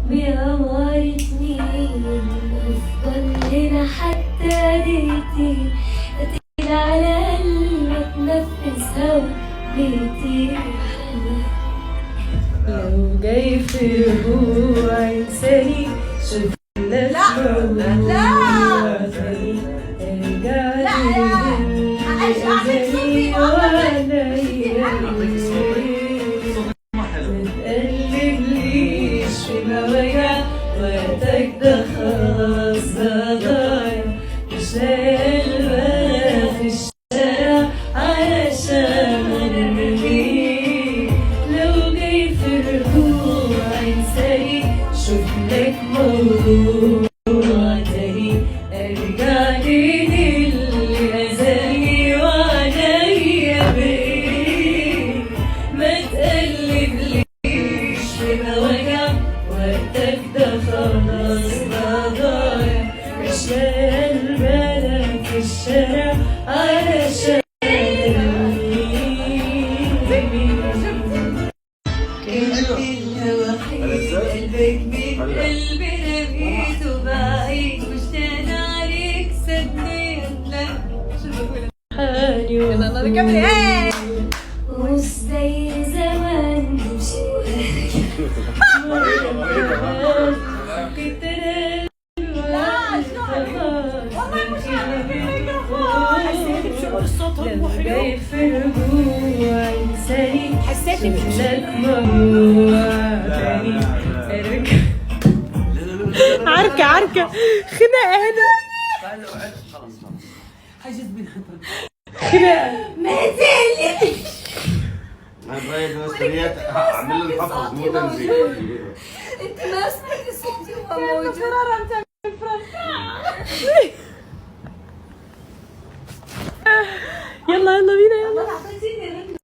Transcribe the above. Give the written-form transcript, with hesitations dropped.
بأمارتني أفضل هنا حتى ديتي أتقل على قلبي أتنفس هوا بيتي لو جاي في رجوع انساني شوف الناس موتاني ارجع لي أزلي وعليا متقلبليش في مواجع وقتك ده خلاص ده ضايع مش قلبك في الشارع علشان ارميك لو جاي في رجوع انساني شوف لك موضوع تاني ارجع لي للأزلي وعليا بإيه ما تقلبليش في مواجع وقتك ده خلاص ده ضايع مش قلبك في الشارع علشان قلبك من قلبي لقيته بعيد مشتاق عليك صدقني لا حالي يلا نكمل ايه مش زي زمان مش جاي في رجوع انساني حسيت بشكلك موضوع تاني عركة خناقة هنا خلاص حاجز بينا خناقة ما تقلقش الرايد والسريات اعمل له الحفظ مو تنزيل انت ما سمعت صوتي وهو موجود يلا بينا يلا.